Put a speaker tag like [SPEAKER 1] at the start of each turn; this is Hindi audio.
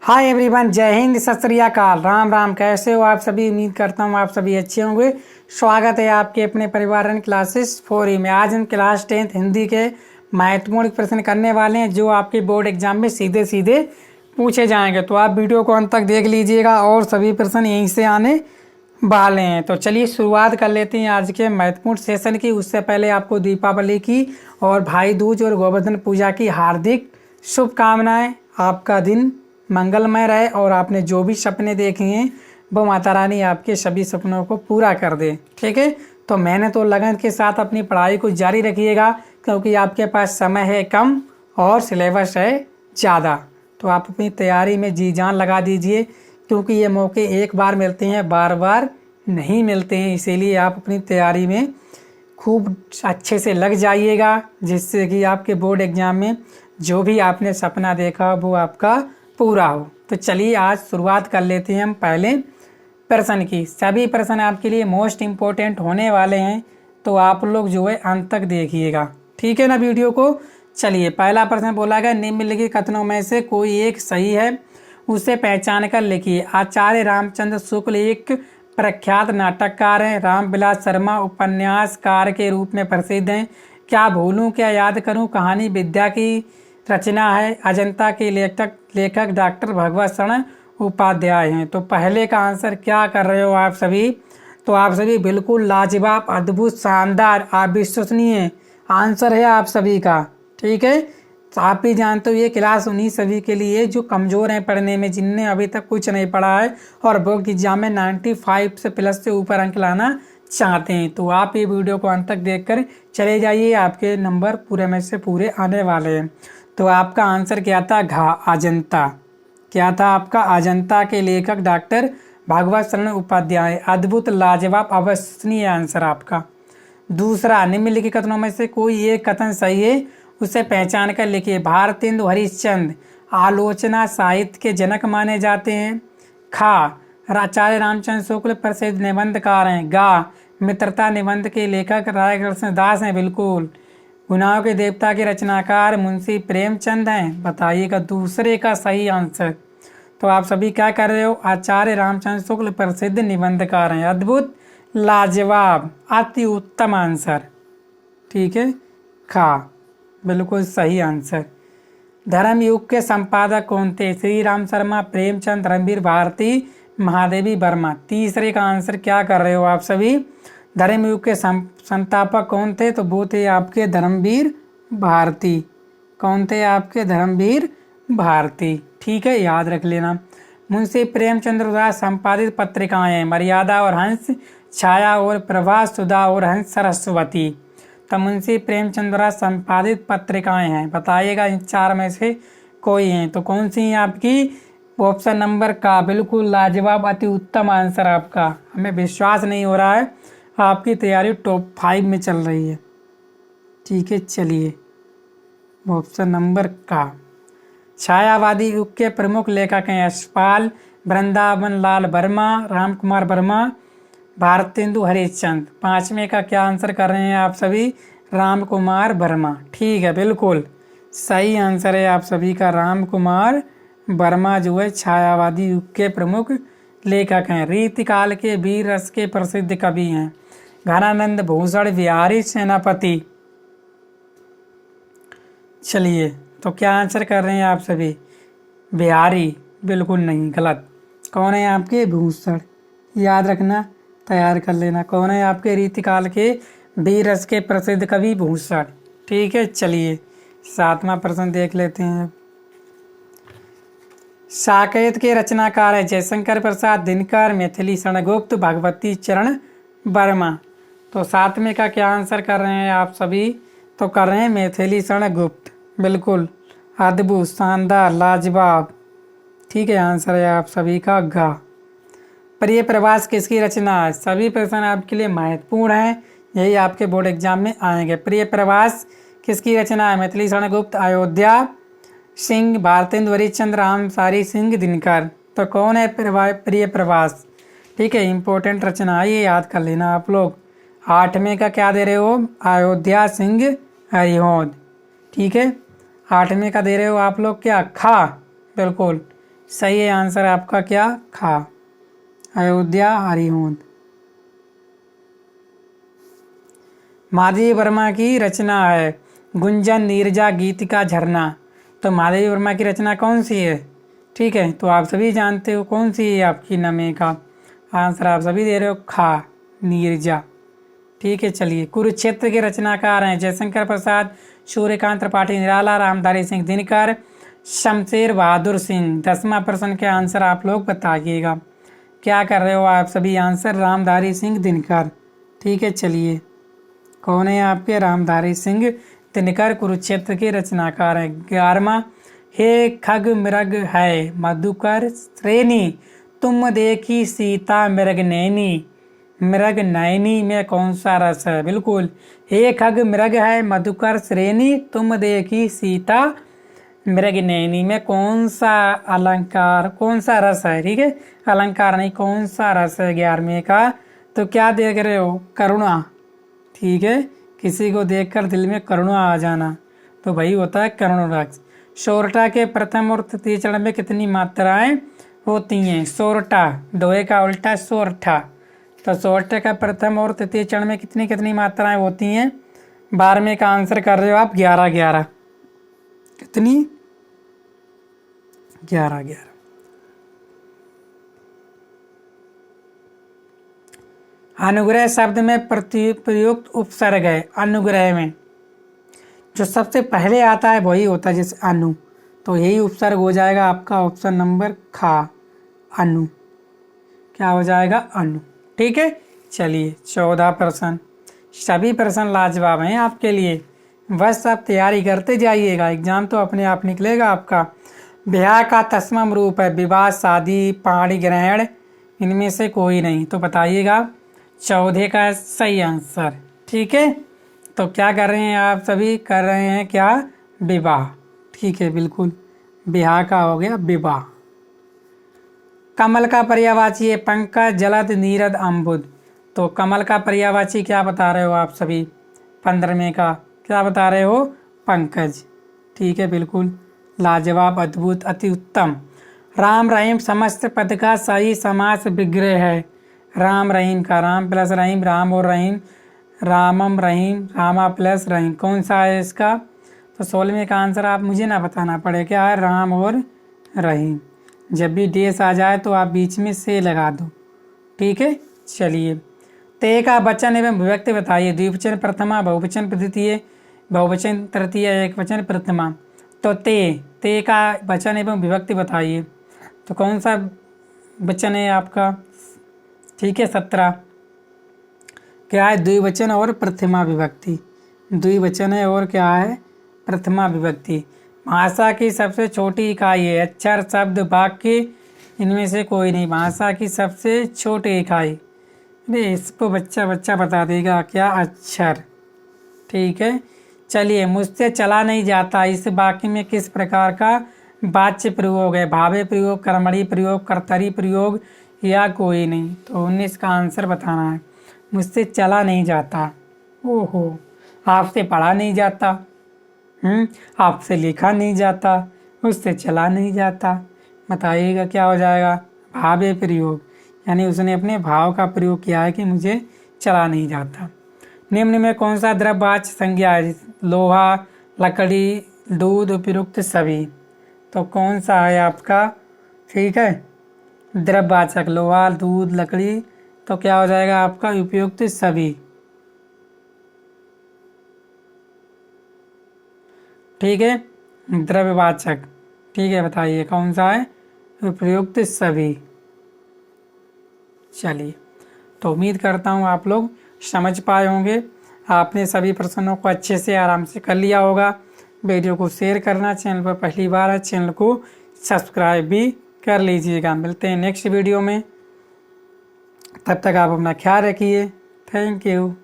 [SPEAKER 1] हाय एवरीवन, जय हिंद, सत श्री अकाल, राम राम। कैसे हो आप सभी? उम्मीद करता हूँ आप सभी अच्छे होंगे। स्वागत है आपके अपने परिवार क्लासेस 4 में। आज हम क्लास 10th हिंदी के महत्वपूर्ण प्रश्न करने वाले हैं जो आपके बोर्ड एग्जाम में सीधे सीधे पूछे जाएंगे। तो आप वीडियो को अंत तक देख लीजिएगा और सभी प्रश्न यहीं से आने वाले हैं। तो चलिए शुरुआत कर लेते हैं आज के महत्वपूर्ण सेशन की। उससे पहले आपको दीपावली की और भाई दूज और गोवर्धन पूजा की हार्दिक शुभकामनाएं। आपका दिन मंगलमय रहे और आपने जो भी सपने देखे हैं वो माता रानी आपके सभी सपनों को पूरा कर दे। ठीक है, तो मेहनत और लगन के साथ अपनी पढ़ाई को जारी रखिएगा क्योंकि आपके पास समय है कम और सिलेबस है ज़्यादा। तो आप अपनी तैयारी में जी जान लगा दीजिए क्योंकि ये मौके एक बार मिलते हैं, बार बार नहीं मिलते हैं। इसीलिए आप अपनी तैयारी में खूब अच्छे से लग जाइएगा जिससे कि आपके बोर्ड एग्ज़ाम में जो भी आपने सपना देखा वो आपका पूरा हो। तो चलिए आज शुरुआत कर लेते हैं हम पहले प्रश्न की। सभी प्रश्न आपके लिए मोस्ट इम्पोर्टेंट होने वाले हैं, तो आप लोग जो है अंत तक देखिएगा। ठीक है ना वीडियो को। चलिए पहला प्रश्न बोला गया, निम्नलिखित कथनों में से कोई एक सही है, उसे पहचान कर लिखिए। आचार्य रामचंद्र शुक्ल एक प्रख्यात नाटककार हैं। रामविलास शर्मा उपन्यासकार के रूप में प्रसिद्ध हैं। क्या भूलूं क्या याद करूं कहानी विद्या की रचना है। अजंता के लेखक डॉक्टर भगवत शरण उपाध्याय हैं। तो पहले का आंसर क्या कर रहे हो आप सभी? तो आप सभी बिल्कुल लाजवाब, अद्भुत, शानदार, अविश्वसनीय आंसर है आप सभी का। ठीक है, तो आप भी जानते हो ये क्लास उन्हीं सभी के लिए जो कमज़ोर हैं पढ़ने में, जिनने अभी तक कुछ नहीं पढ़ा है और बोर्ड एग्जाम में 95 से प्लस से ऊपर अंक लाना चाहते हैं। तो आप ये वीडियो को अंत तक देखकर चले जाइए, आपके नंबर पूरे में से पूरे आने वाले हैं। तो आपका आंसर क्या था? अजंता। क्या था आपका? अजंता के लेखक डॉक्टर भगवत शरण उपाध्याय। अद्भुत, लाजवाब, अविश्वसनीय आंसर आपका। दूसरा, निम्नलिखित कथनों में से कोई एक कथन सही है, उसे पहचान कर लिखिए। भारतेंदु हरिश्चंद्र आलोचना साहित्य के जनक माने जाते हैं। खा, आचार्य रामचंद्र शुक्ल प्रसिद्ध निबंधकार हैं। गा, मित्रता निबंध के लेखक राय कृष्ण दास हैं। बिल्कुल। गुनाहों के देवता के रचनाकार मुंशी प्रेमचंद हैं। बताइएगा दूसरे का सही आंसर। तो आप सभी क्या कर रहे हो? आचार्य रामचंद्र शुक्ल प्रसिद्ध निबंधकार हैं। अद्भुत, लाजवाब, अति उत्तम आंसर। ठीक है, खा बिल्कुल सही आंसर। धर्मयुग के संपादक कौन थे? श्री राम शर्मा, प्रेमचंद, रणबीर भारती, महादेवी वर्मा। तीसरे का आंसर क्या कर रहे हो आप सभी? धर्मयुग के संस्थापक कौन थे? तो वो थे आपके धर्मवीर भारती। कौन थे आपके? धर्मवीर भारती। ठीक है, याद रख लेना। मुंशी प्रेमचंद्र द्वारा संपादित पत्रिकाएं हैं मर्यादा और हंस, छाया और प्रभा, सुधा और हंस, सरस्वती। तो मुंशी प्रेमचंद्र द्वारा संपादित पत्रिकाएं हैं। बताइएगा इन चार में से कोई हैं तो कौन सी हैं आपकी? ऑप्शन नंबर का। बिल्कुल लाजवाब, अति उत्तम आंसर आपका। हमें विश्वास नहीं हो रहा है आपकी तैयारी टॉप 5 में चल रही है। ठीक है, चलिए ऑप्शन नंबर का। छायावादी युग के प्रमुख लेखक हैं यशपाल, वृंदावन लाल वर्मा, राम कुमार वर्मा, भारतेंदु हरिश्चंद्र। पांचवें का क्या आंसर कर रहे हैं आप सभी? राम कुमार वर्मा। ठीक है, बिल्कुल सही आंसर है आप सभी का। राम कुमार वर्मा जो है छायावादी युग के प्रमुख लेखक हैं। रीतिकाल के वीर रस के प्रसिद्ध कवि हैं। घनानंद भूषण, बिहारी सेनापति। चलिए तो क्या आंसर कर रहे हैं आप सभी? बिहारी। बिल्कुल नहीं, गलत। कौन है आपके? भूषण। याद रखना, तैयार कर लेना। कौन है आपके रीतिकाल के वीर रस के प्रसिद्ध कवि? भूषण। ठीक है, चलिए 7वां प्रश्न देख लेते हैं। साकेत के रचनाकार है जयशंकर प्रसाद, दिनकर, मैथिली शरण गुप्त, भगवती चरण वर्मा। तो 7वें का क्या आंसर कर रहे हैं आप सभी? तो कर रहे हैं मैथिली शरण गुप्त। बिल्कुल अद्भुत, शानदार, लाजवाब। ठीक है, आंसर है आप सभी का गा। प्रिय प्रवास किसकी रचना है? सभी प्रश्न आपके लिए महत्वपूर्ण हैं, यही आपके बोर्ड एग्जाम में आएंगे। प्रिय प्रवास किसकी रचना है? मैथिली शरण गुप्त, अयोध्या सिंह, भारतेंदु हरिश्चंद्र, राम सारी सिंह, दिनकर। तो कौन है प्रिय प्रवास? ठीक है, इंपॉर्टेंट रचना है, ये याद कर लेना आप लोग। 8वें का क्या दे रहे हो? अयोध्या सिंह हरिऔध। ठीक है, 8वें का दे रहे हो आप लोग क्या? खा। बिल्कुल सही है आंसर आपका क्या, खा। अयोध्या हरिहोंद। माधवी वर्मा की रचना है गुंजन नीरजा गीत का झरना। तो माधवी वर्मा की रचना कौन सी है? ठीक है, तो आप सभी जानते हो कौन सी है आपकी नमे का आंसर आप सभी दे रहे हो खा, नीरजा। ठीक है, चलिए कुरुक्षेत्र के रचनाकार हैं जयशंकर प्रसाद, सूर्यकांत त्रिपाठी निराला, रामधारी सिंह दिनकर, शमशेर बहादुर सिंह। 10वां प्रश्न के आंसर आप लोग बताइएगा। क्या कर रहे हो आप सभी? आंसर रामधारी सिंह दिनकर। ठीक है, चलिए कौन है आपके? रामधारी सिंह दिनकर कुरुक्षेत्र के रचनाकार हैं। 11वां, हे खग मृग है मधुकर श्रेणी, तुम देखी सीता मृग नैनी। मृग नैनी में कौन सा रस है? बिल्कुल, हे खग मृग है मधुकर श्रेणी, तुम देखी सीता मृग नैनी में कौन सा अलंकार, कौन सा रस है? ठीक है, अलंकार नहीं, कौन सा रस है 11वें का? तो क्या देख रहे हो? करुणा। ठीक है, किसी को देखकर दिल में करुणा आ जाना, तो वही होता है करुण रस। सोरठा के प्रथम और तृतीय चरण में कितनी मात्राएं होती हैं? सोरठा, दोहे का उल्टा सोरठा। तो सोरठे का प्रथम और तृतीय चरण में कितनी कितनी मात्राएं होती हैं? 12वें का आंसर कर रहे हो आप 11 11। कितनी? 11 11। अनुग्रह शब्द में प्रयुक्त उपसर्ग है। अनुग्रह में जो सबसे पहले आता है वही होता है, जैसे अनु, तो यही उपसर्ग हो जाएगा आपका ऑप्शन नंबर खा, अनु। क्या हो जाएगा? अनु। ठीक है, चलिए 14 प्रश्न। सभी प्रश्न लाजवाब हैं आपके लिए, बस आप तैयारी करते जाइएगा, एग्जाम तो अपने आप निकलेगा आपका। ब्याह का 10वां रूप है विवाह, शादी, पाणी ग्रहण, इनमें से कोई नहीं, तो बताइएगा 14 का सही आंसर। ठीक है, तो क्या कर रहे हैं आप सभी? कर रहे हैं क्या? विवाह। ठीक है, बिल्कुल, ब्याह का हो गया विवाह। कमल का पर्यायवाची है पंकज, जलद, नीरद, अम्बुद। तो कमल का पर्यायवाची क्या बता रहे हो आप सभी? 15वें का क्या बता रहे हो? पंकज। ठीक है, बिल्कुल, लाजवाब, अद्भुत, अति उत्तम। राम रहीम समस्त पद का सही समास विग्रह है। राम रहीम का, राम प्लस रहीम, राम और रहीम, रामम रहीम, रामा प्लस रहीम, कौन सा है इसका? तो 16वें का आंसर आप मुझे ना बताना पड़े, क्या है? राम और रहीम। जब भी डेस आ जाए तो आप बीच में से लगा दो। ठीक है, चलिए ते का वचन एवं विभक्ति बताइए। द्विवचन प्रथमा, बहुवचन द्वितीय, बहुवचन तृतीय, एक वचन प्रथमा। तो ते का वचन एवं विभक्ति बताइए। तो कौन सा वचन है आपका? ठीक है, 17। क्या है? द्विवचन और प्रथमा विभक्ति। द्विवचन है और क्या है? प्रथमा विभक्ति। भाषा की सबसे छोटी इकाई है अक्षर, शब्द, वाक्य, इनमें से कोई नहीं। भाषा की सबसे छोटी इकाई, अरे इसको बच्चा बच्चा बता देगा, क्या? अक्षर। ठीक है, चलिए मुझसे चला नहीं जाता, इस वाक्य में किस प्रकार का वाच्य प्रयोग है? भावे प्रयोग, कर्मणी प्रयोग, कर्तरी प्रयोग, या कोई नहीं? तो 19 का आंसर बताना है। मुझसे चला नहीं जाता, ओहो, आपसे पढ़ा नहीं जाता, आपसे लिखा नहीं जाता, उससे चला नहीं जाता, बताइएगा क्या हो जाएगा? भावे प्रयोग, यानी उसने अपने भाव का प्रयोग किया है कि मुझे चला नहीं जाता। निम्न में कौन सा द्रव्यवाच्य संज्ञा है? लोहा, लकड़ी, दूध, उपयुक्त सभी। तो कौन सा है आपका? ठीक है, द्रव्यवाचक लोहा, दूध, लकड़ी, तो क्या हो जाएगा आपका? उपयुक्त सभी। ठीक है, द्रव्यवाचक। ठीक है, बताइए कौन सा है? उपयुक्त सभी। चलिए, तो उम्मीद करता हूँ आप लोग समझ पाए होंगे। आपने सभी प्रश्नों को अच्छे से आराम से कर लिया होगा। वीडियो को शेयर करना, चैनल पर पहली बार है चैनल को सब्सक्राइब भी कर लीजिएगा। मिलते हैं नेक्स्ट वीडियो में, तब तक आप अपना ख्याल रखिए। Thank you.